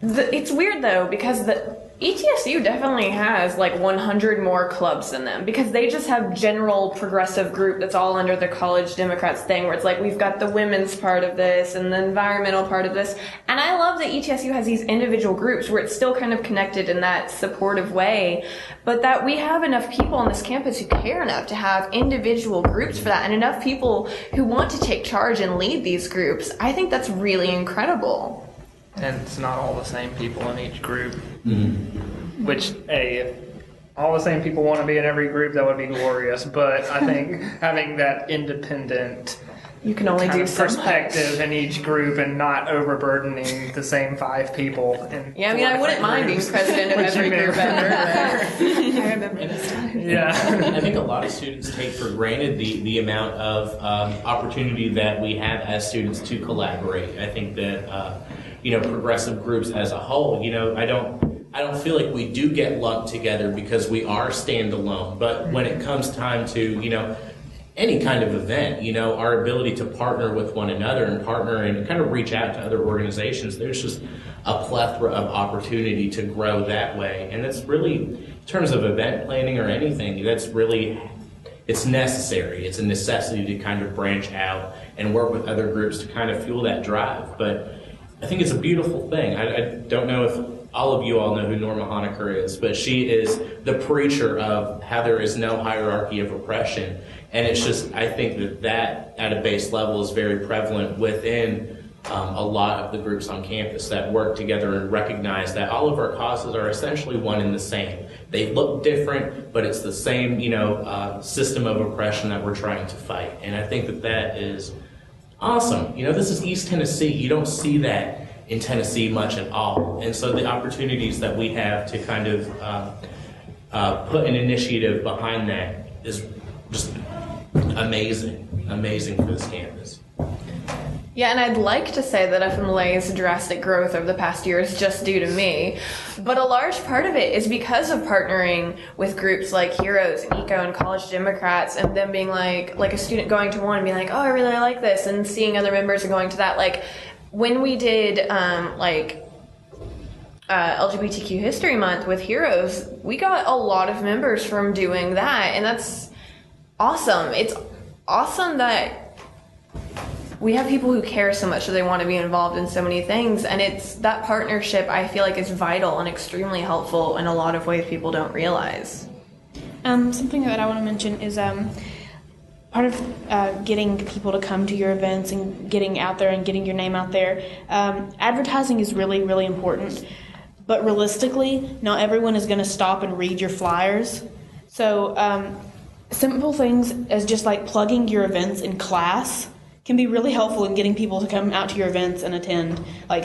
It's weird though, because the ETSU definitely has 100 more clubs than them, because they just have general progressive group that's all under the college Democrats thing, where it's we've got the women's part of this and the environmental part of this. And I love that ETSU has these individual groups where it's still kind of connected in that supportive way, but that we have enough people on this campus who care enough to have individual groups for that, and enough people who want to take charge and lead these groups. I think that's really incredible. And it's not all the same people in each group. Mm-hmm. Which, hey, if all the same people want to be in every group, that would be glorious. But I think having that independent you can only do so perspective in each group and not overburdening the same 5 people. Yeah, I wouldn't mind being president of every group ever. I remember this time. Yeah. I think a lot of students take for granted the amount of opportunity that we have as students to collaborate. I think that progressive groups as a whole, I don't feel like we do get lumped together because we are standalone. But when it comes time to, any kind of event, our ability to partner with one another and partner and kind of reach out to other organizations, there's just a plethora of opportunity to grow that way. And that's really, in terms of event planning or anything, it's necessary. It's a necessity to kind of branch out and work with other groups to kind of fuel that drive. But I think it's a beautiful thing. I don't know if all of you all know who Norma Honecker is, but she is the preacher of how there is no hierarchy of oppression. And it's just, I think that at a base level is very prevalent within a lot of the groups on campus that work together and recognize that all of our causes are essentially one and the same. They look different, but it's the same, system of oppression that we're trying to fight. And I think that is awesome. This is East Tennessee. You don't see that in Tennessee much at all. And so the opportunities that we have to kind of put an initiative behind that is just amazing for this campus. Yeah, and I'd like to say that FMLA's drastic growth over the past year is just due to me, but a large part of it is because of partnering with groups like Heroes and ECO and College Democrats, and them being like a student going to one and being like, oh, I really like this, and seeing other members and going to that. Like, when we did LGBTQ History Month with Heroes, we got a lot of members from doing that, and that's awesome. It's awesome that we have people who care so much that they want to be involved in so many things, and it's that partnership I feel like is vital and extremely helpful in a lot of ways people don't realize. Something that I want to mention is part of getting people to come to your events and getting out there and getting your name out there. Advertising is really, really important, but realistically, not everyone is going to stop and read your flyers. So simple things as just like plugging your events in class can be really helpful in getting people to come out to your events and attend. Like,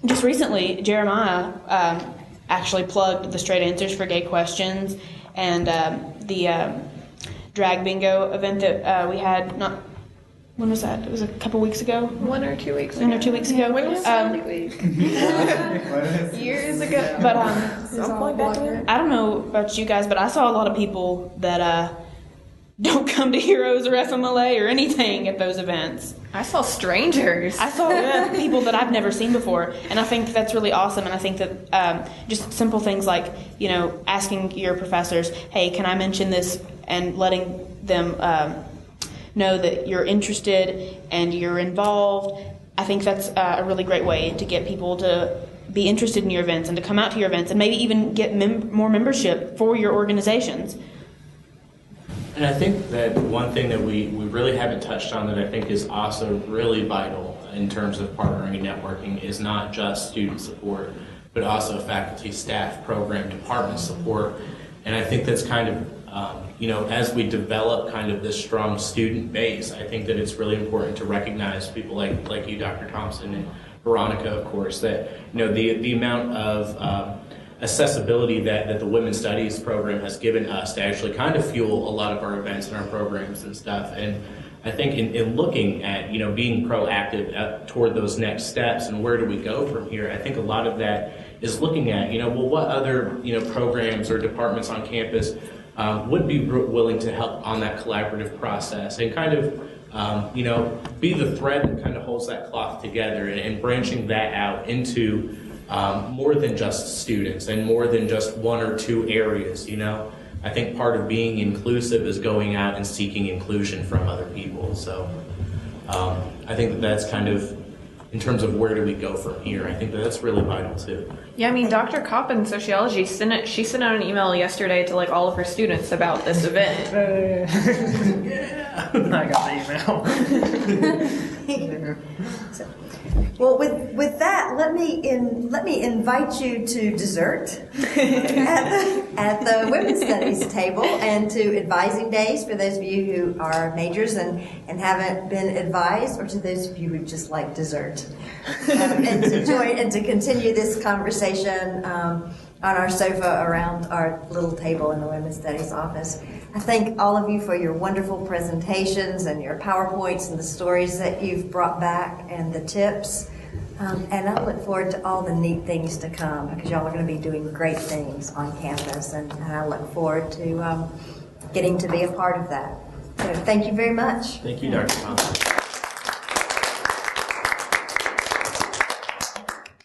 just recently, Jeremiah actually plugged the Straight Answers for Gay Questions and the drag bingo event that we had. When was that? It was a couple weeks ago. 1 or 2 weeks ago. 1 or 2 weeks ago. When was years ago. But I don't know about you guys, but I saw a lot of people that don't come to Heroes or FMLA or anything at those events. I saw strangers. I saw people that I've never seen before, and I think that's really awesome. And I think that just simple things like, asking your professors, hey, can I mention this, and letting them know that you're interested and you're involved. I think that's a really great way to get people to be interested in your events and to come out to your events and maybe even get more membership for your organizations. And I think that one thing that we really haven't touched on that I think is also really vital in terms of partnering and networking is not just student support, but also faculty, staff, program, department support. And I think that's kind of, as we develop kind of this strong student base, I think that it's really important to recognize people like you, Dr. Thompson, and Veronica, of course, that, the amount of accessibility that the Women's Studies program has given us to actually kind of fuel a lot of our events and our programs and stuff. And I think in looking at, being proactive toward those next steps and where do we go from here, I think a lot of that is looking at, what other, programs or departments on campus would be willing to help on that collaborative process and kind of, be the thread that kind of holds that cloth together and branching that out into more than just students and more than just 1 or 2 areas, I think part of being inclusive is going out and seeking inclusion from other people. So I think that's kind of, in terms of where do we go from here, I think that's really vital too. Yeah, I mean, Dr. Kopp in sociology, she sent out an email yesterday to all of her students about this event. I got the email. Well, with that, let me invite you to dessert at the Women's Studies table and to advising days for those of you who are majors and haven't been advised, or to those of you who just like dessert, and to join and to continue this conversation on our sofa around our little table in the Women's Studies office. I thank all of you for your wonderful presentations and your PowerPoints and the stories that you've brought back and the tips. And I look forward to all the neat things to come, because y'all are going to be doing great things on campus, and I look forward to getting to be a part of that. So thank you very much. Thank you, Dr. Thompson.